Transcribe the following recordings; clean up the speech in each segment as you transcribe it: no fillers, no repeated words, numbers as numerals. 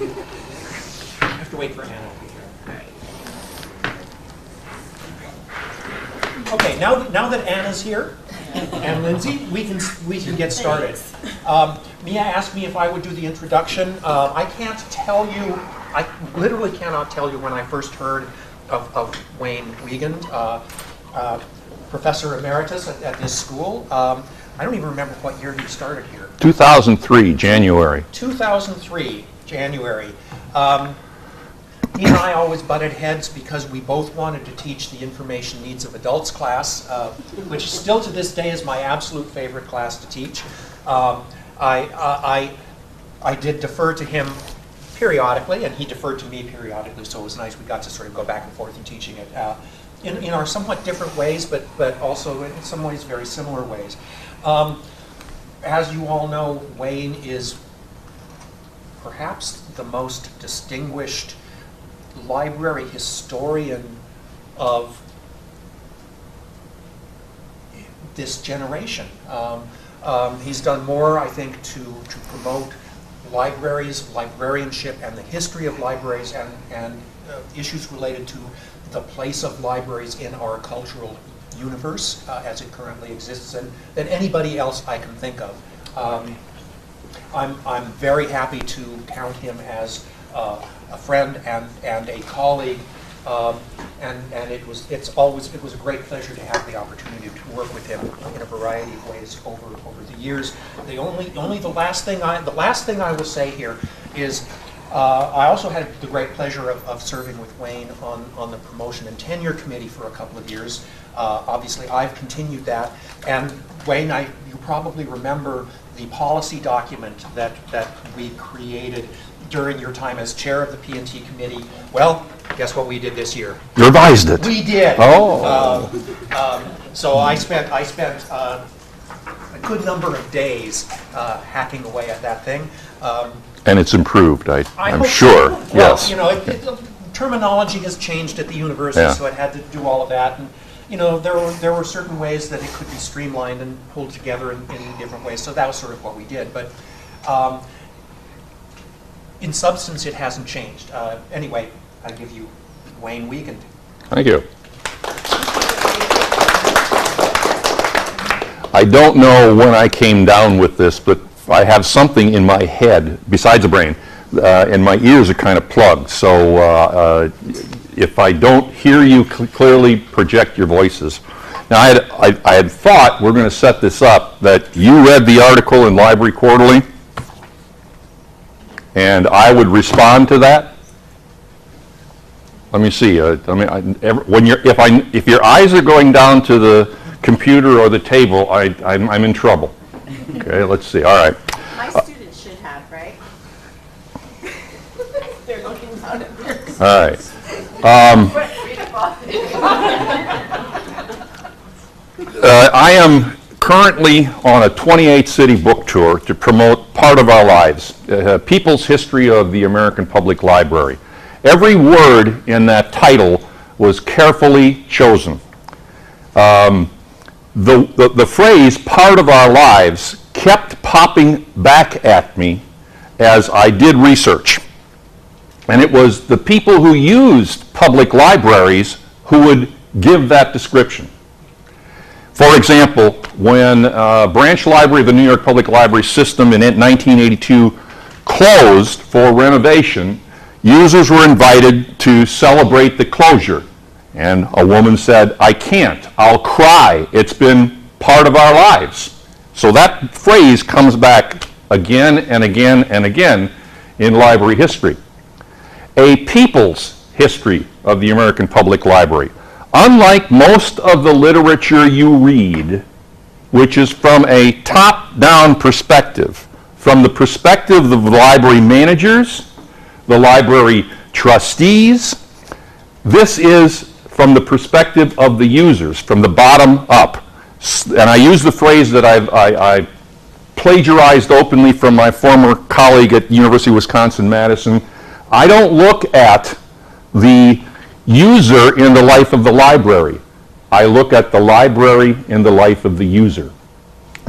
I have to wait for Anna to be here. Okay, now that Anna's here, and Lindsay, we can get started. Mia asked me if I would do the introduction. I can't tell you, I literally cannot tell you when I first heard of Wayne Wiegand, Professor Emeritus at this school. I don't even remember what year he started here. 2003, January. 2003, January. He and I always butted heads because we both wanted to teach the Information Needs of Adults class, which still to this day is my absolute favorite class to teach. I did defer to him periodically, and he deferred to me periodically, so it was nice we got to sort of go back and forth in teaching it in our somewhat different ways, but also in some ways very similar ways. As you all know, Wayne is perhaps the most distinguished library historian of this generation. He's done more, I think, to promote libraries, librarianship, and the history of libraries, and issues related to the place of libraries in our cultural universe as it currently exists, than anybody else I can think of. I'm very happy to count him as a friend and a colleague, and it was a great pleasure to have the opportunity to work with him in a variety of ways over the years. The last thing I will say here is I also had the great pleasure of serving with Wayne on the promotion and tenure committee for a couple of years. Obviously, I've continued that, and Wayne, you probably remember the policy document that we created during your time as chair of the P&T committee. Well, guess what we did this year? Revised it. We did. Oh. So I spent a good number of days hacking away at that thing. And it's improved, I'm hope sure. So. Well, Yes. you know, terminology has changed at the university, Yeah. so it had to do all of that. And you know, there were certain ways that it could be streamlined and pulled together in different ways. So that was sort of what we did. But in substance, it hasn't changed. Anyway, I give you Wayne Wiegand. Thank you. I don't know when I came down with this, but I have something in my head, besides the brain, and my ears are kind of plugged. So if I don't hear you clearly, project your voices. Now, I had thought we're going to set this up that you read the article in Library Quarterly, and I would respond to that. Let me see. If your eyes are going down to the computer or the table, I'm in trouble. Okay, let's see. All right. My students should have, right? They're looking down at theirs. All right. I am currently on a 28-city book tour to promote Part of Our Lives, People's History of the American Public Library. Every word in that title was carefully chosen. The phrase "part of our lives" kept popping back at me as I did research. And it was the people who used public libraries who would give that description. For example, when Branch Library of the New York Public Library System in 1982 closed for renovation, users were invited to celebrate the closure. And a woman said, "I can't, I'll cry, it's been part of our lives." So that phrase comes back again and again and again in library history. A people's history of the American Public Library. Unlike most of the literature you read, which is from a top-down perspective, from the perspective of the library managers, the library trustees, this is from the perspective of the users, from the bottom up. And I use the phrase that I plagiarized openly from my former colleague at University of Wisconsin-Madison. I don't look at the user in the life of the library. I look at the library in the life of the user.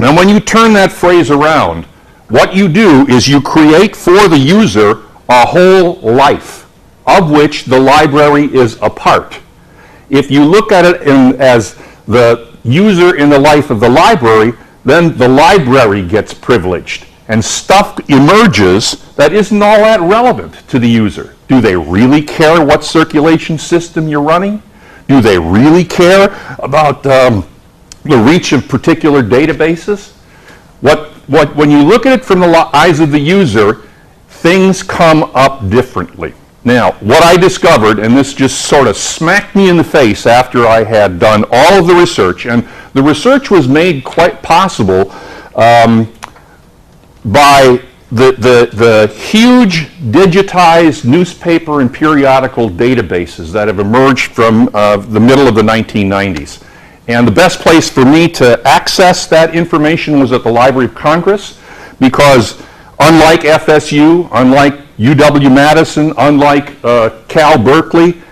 Now, when you turn that phrase around, what you do is you create for the user a whole life, of which the library is a part. If you look at it as the user in the life of the library, then the library gets privileged, and stuff emerges that isn't all that relevant to the user. Do they really care what circulation system you're running? Do they really care about the reach of particular databases? When you look at it from the eyes of the user, things come up differently. Now, what I discovered, and this just sort of smacked me in the face after I had done all of the research, and the research was made quite possible by the huge digitized newspaper and periodical databases that have emerged from the middle of the 1990s. And the best place for me to access that information was at the Library of Congress, because unlike FSU, unlike UW-Madison, unlike Cal Berkeley,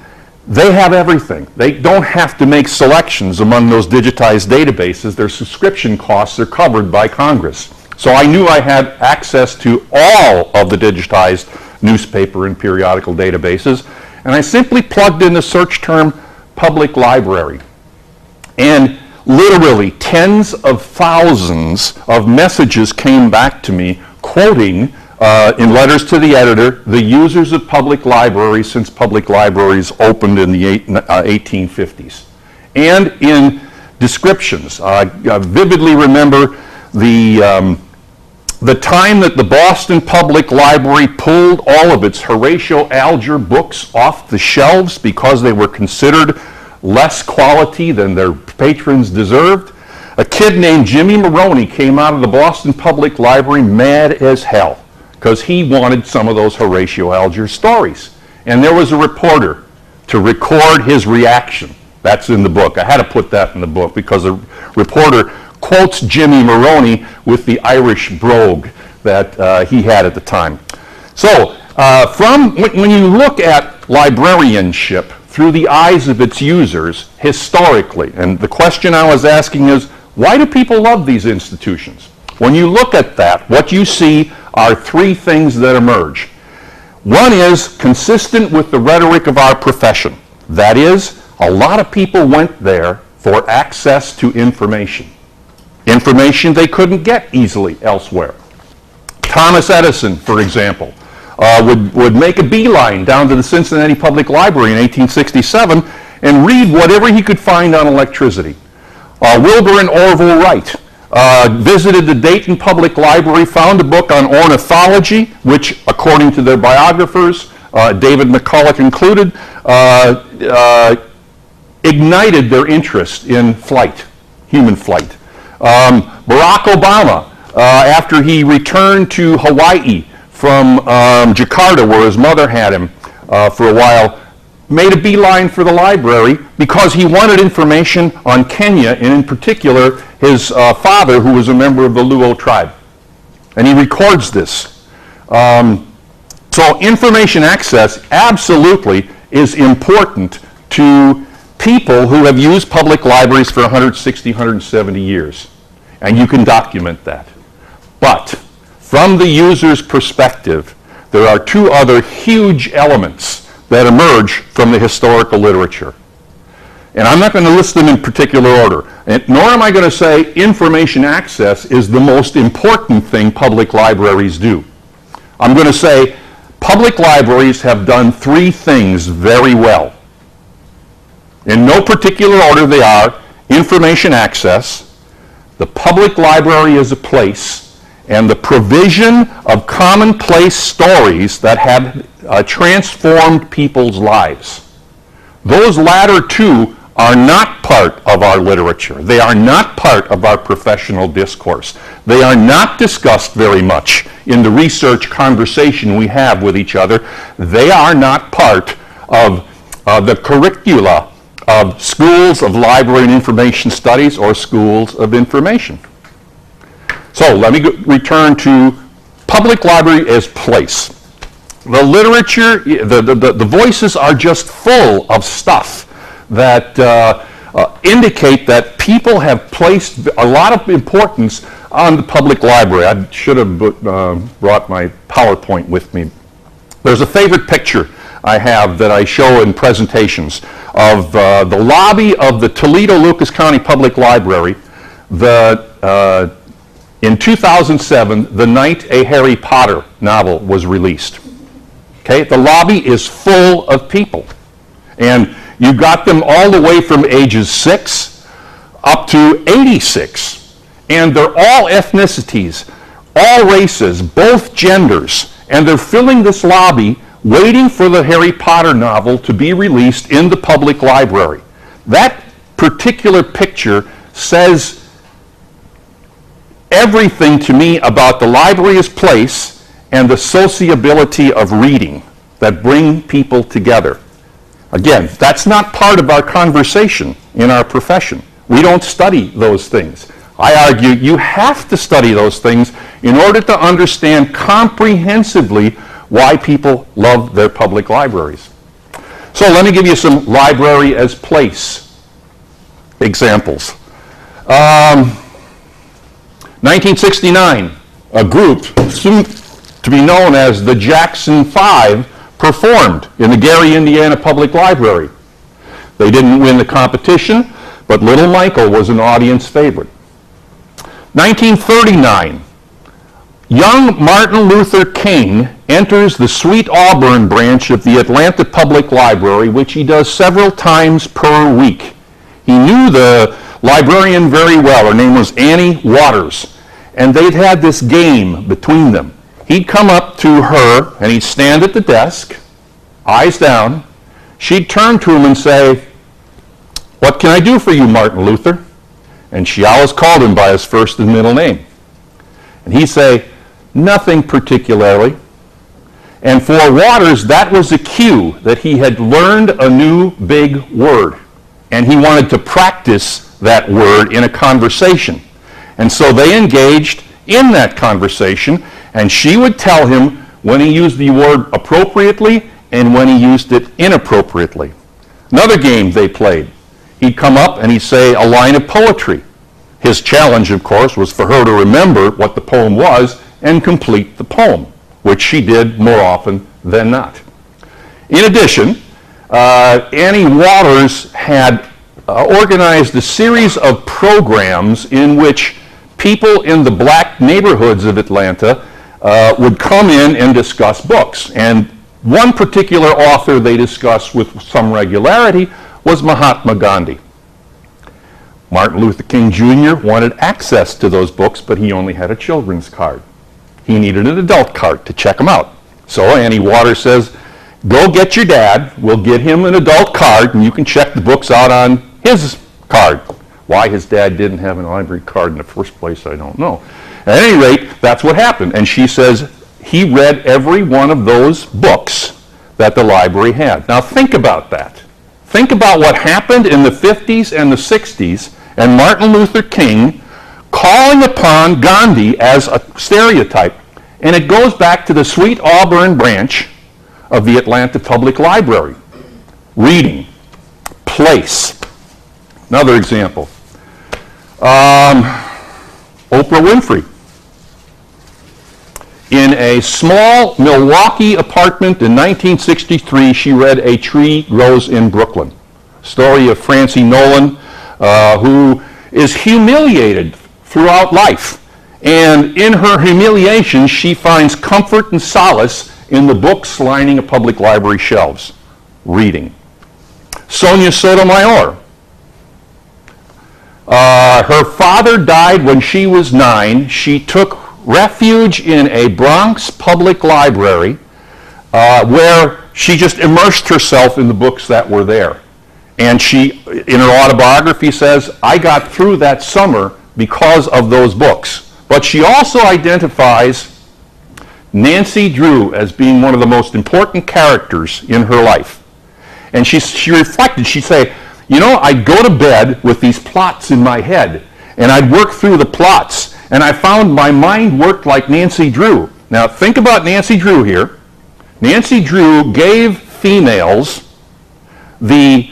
they have everything. They don't have to make selections among those digitized databases. Their subscription costs are covered by Congress. So I knew I had access to all of the digitized newspaper and periodical databases, and I simply plugged in the search term public library. And literally tens of thousands of messages came back to me quoting in letters to the editor, the users of public libraries since public libraries opened in the 1850s. And in descriptions. I vividly remember the time that the Boston Public Library pulled all of its Horatio Alger books off the shelves because they were considered less quality than their patrons deserved. A kid named Jimmy Maroney came out of the Boston Public Library mad as hell because he wanted some of those Horatio Alger stories. And there was a reporter to record his reaction. That's in the book. I had to put that in the book because the reporter quotes Jimmy Maroney with the Irish brogue that he had at the time. So when you look at librarianship through the eyes of its users historically, and the question I was asking is, why do people love these institutions? When you look at that, what you see are three things that emerge. One is consistent with the rhetoric of our profession. That is, a lot of people went there for access to information. Information they couldn't get easily elsewhere. Thomas Edison, for example, would make a beeline down to the Cincinnati Public Library in 1867 and read whatever he could find on electricity. Wilbur and Orville Wright visited the Dayton Public Library, found a book on ornithology, which, according to their biographers, David McCulloch included, ignited their interest in flight, human flight. Barack Obama, after he returned to Hawaii from Jakarta, where his mother had him for a while, made a beeline for the library because he wanted information on Kenya, and in particular, his father, who was a member of the Luo tribe. And he records this. So information access absolutely is important to people who have used public libraries for 160, 170 years. And you can document that. But from the user's perspective, there are two other huge elements that emerge from the historical literature. And I'm not going to list them in particular order, nor am I going to say information access is the most important thing public libraries do. I'm going to say public libraries have done three things very well. In no particular order they are: information access, the public library as a place, and the provision of commonplace stories that have transformed people's lives. Those latter two are not part of our literature. They are not part of our professional discourse. They are not discussed very much in the research conversation we have with each other. They are not part of the curricula of schools of library and information studies or schools of information. So let me return to public library as place. The literature, the voices are just full of stuff that indicate that people have placed a lot of importance on the public library. I should have brought my PowerPoint with me. There's a favorite picture I have that I show in presentations of the lobby of the Toledo-Lucas County Public Library in 2007, the night a Harry Potter novel was released. Okay, the lobby is full of people. And you got them all the way from ages 6 up to 86. And they're all ethnicities, all races, both genders. And they're filling this lobby waiting for the Harry Potter novel to be released in the public library. That particular picture says everything to me about the library's place and the sociability of reading that bring people together. Again, that's not part of our conversation in our profession. We don't study those things. I argue you have to study those things in order to understand comprehensively why people love their public libraries. So let me give you some library as place examples. 1969, a group soon to be known as the Jackson 5 performed in the Gary, Indiana Public Library. They didn't win the competition, but Little Michael was an audience favorite. 1939, young Martin Luther King enters the Sweet Auburn branch of the Atlanta Public Library, which he does several times per week. He knew the librarian very well. Her name was Annie Waters. And they'd had this game between them. He'd come up to her, and he'd stand at the desk, eyes down. She'd turn to him and say, "What can I do for you, Martin Luther?" And she always called him by his first and middle name. And he'd say, "Nothing particularly." And for Waters, that was a cue that he had learned a new big word. And he wanted to practice that word in a conversation. And so they engaged in that conversation, and she would tell him when he used the word appropriately and when he used it inappropriately. Another game they played. He'd come up and he'd say a line of poetry. His challenge, of course, was for her to remember what the poem was and complete the poem, which she did more often than not. In addition, Annie Waters had organized a series of programs in which people in the black neighborhoods of Atlanta would come in and discuss books. And one particular author they discussed with some regularity was Mahatma Gandhi. Martin Luther King Jr. wanted access to those books, but he only had a children's card. He needed an adult card to check them out. So Annie Waters says, "Go get your dad, we'll get him an adult card, and you can check the books out on his card." Why his dad didn't have an library card in the first place, I don't know. At any rate, that's what happened. And she says he read every one of those books that the library had. Now think about that. Think about what happened in the 50s and the 60s, and Martin Luther King calling upon Gandhi as a stereotype. And it goes back to the Sweet Auburn branch of the Atlanta Public Library. Reading, place. Another example. Oprah Winfrey. In a small Milwaukee apartment in 1963, she read A Tree Grows in Brooklyn. Story of Francie Nolan, who is humiliated throughout life. And in her humiliation, she finds comfort and solace in the books lining a public library shelves. Reading. Sonia Sotomayor. Her father died when she was 9. She took refuge in a Bronx public library where she just immersed herself in the books that were there. And she, in her autobiography, says, "I got through that summer because of those books." But she also identifies Nancy Drew as being one of the most important characters in her life. And she reflected, she'd say, "You know, I'd go to bed with these plots in my head, and I'd work through the plots, and I found my mind worked like Nancy Drew." Now, think about Nancy Drew here. Nancy Drew gave females the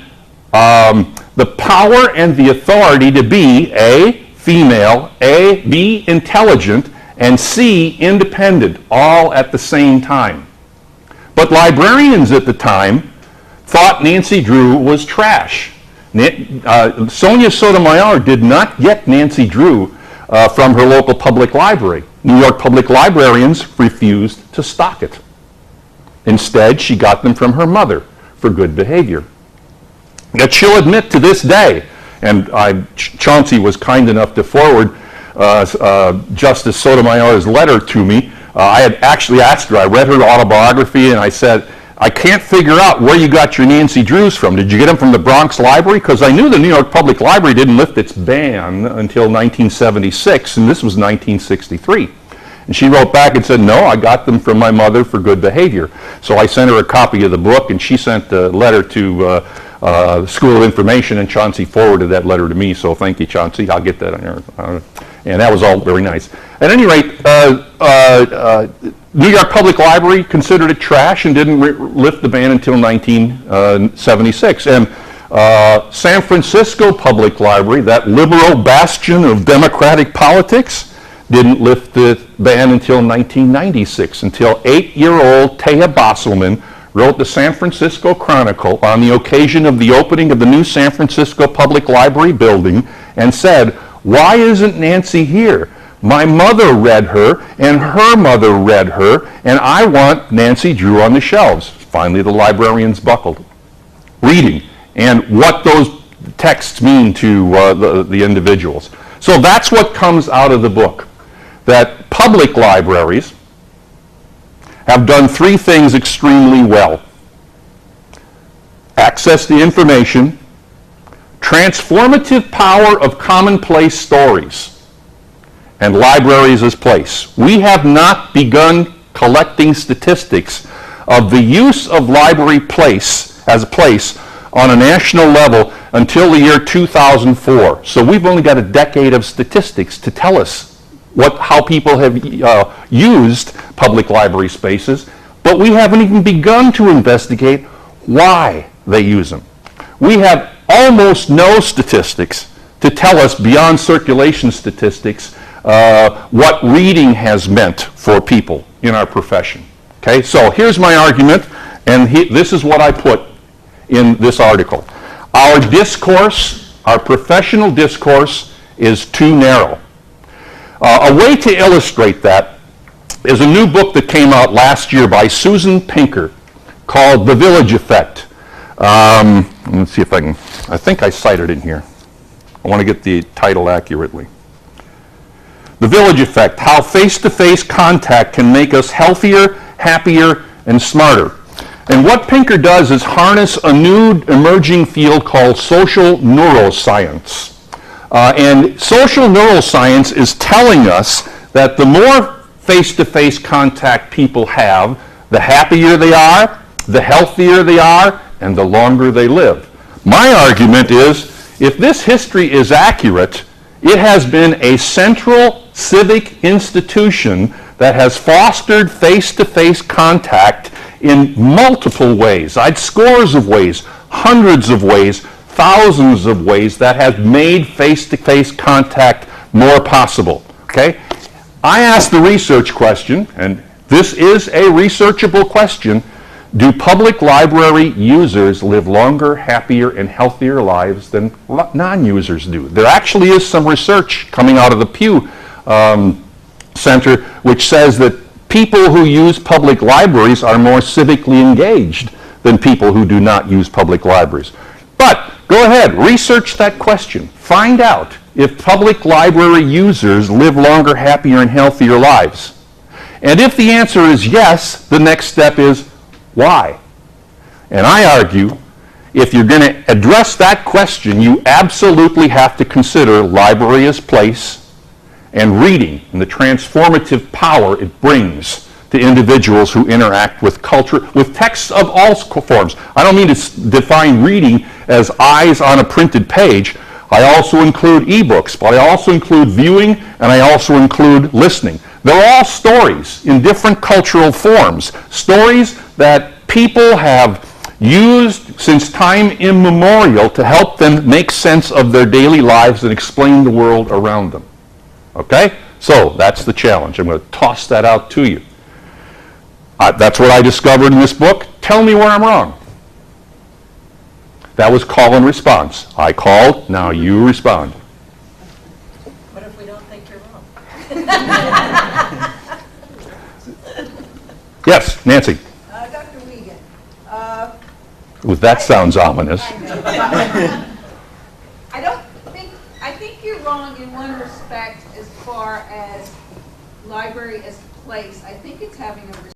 power and the authority to be A, female, A, B, intelligent, and C, independent, all at the same time. But librarians at the time thought Nancy Drew was trash. Sonia Sotomayor did not get Nancy Drew from her local public library. New York public librarians refused to stock it. Instead, she got them from her mother for good behavior. Yet she'll admit to this day, and Chauncey was kind enough to forward Justice Sotomayor's letter to me. I had actually asked her, I read her autobiography, and I said, I can't figure out where you got your Nancy Drews from. Did you get them from the Bronx Library? Because I knew the New York Public Library didn't lift its ban until 1976, and this was 1963. And she wrote back and said, no, I got them from my mother for good behavior. So I sent her a copy of the book, and she sent a letter to the School of Information, and Chauncey forwarded that letter to me. So thank you, Chauncey. I'll get that on here. And that was all very nice. At any rate, New York Public Library considered it trash and didn't lift the ban until 1976. And San Francisco Public Library, that liberal bastion of democratic politics, didn't lift the ban until 1996, until 8-year-old Taya Bosselman wrote the San Francisco Chronicle on the occasion of the opening of the new San Francisco Public Library building and said, why isn't Nancy here? My mother read her, and her mother read her, and I want Nancy Drew on the shelves. Finally, the librarians buckled. Reading, and what those texts mean to the individuals. So that's what comes out of the book, that public libraries have done three things extremely well. Access to information, transformative power of commonplace stories, and libraries as place. We have not begun collecting statistics of the use of library place as a place on a national level until the year 2004. So we've only got a decade of statistics to tell us how people have used public library spaces, but we haven't even begun to investigate why they use them. We have almost no statistics to tell us beyond circulation statistics what reading has meant for people in our profession. Okay, so here's my argument, and this is what I put in this article. Our discourse, our professional discourse, is too narrow. A way to illustrate that is a new book that came out last year by Susan Pinker called The Village Effect. Let's see if I think I cited it in here. I want to get the title accurately. The Village Effect, How Face-to-Face Contact Can Make Us Healthier, Happier, and Smarter. And what Pinker does is harness a new emerging field called social neuroscience. And social neuroscience is telling us that the more face-to-face contact people have, the happier they are, the healthier they are, and the longer they live. My argument is, if this history is accurate, it has been a central civic institution that has fostered face-to-face contact in multiple ways. Scores of ways, hundreds of ways, thousands of ways that have made face-to-face contact more possible. Okay? I asked the research question, and this is a researchable question. Do public library users live longer, happier, and healthier lives than non-users do? There actually is some research coming out of the Pew Center which says that people who use public libraries are more civically engaged than people who do not use public libraries. But go ahead, research that question. Find out if public library users live longer, happier, and healthier lives. And if the answer is yes, the next step is why? And I argue, if you're going to address that question, you absolutely have to consider library as place and reading and the transformative power it brings to individuals who interact with culture, with texts of all forms. I don't mean to define reading as eyes on a printed page. I also include ebooks, but I also include viewing, and I also include listening. They're all stories in different cultural forms, stories that people have used since time immemorial to help them make sense of their daily lives and explain the world around them. Okay? So that's the challenge. I'm going to toss that out to you. That's what I discovered in this book. Tell me where I'm wrong. That was call and response. I called, now you respond. What if we don't think you're wrong? Yes, Nancy. Dr. Wiegand, Ooh, that sounds ominous. I think you're wrong in one respect as far as library as a place. I think it's having a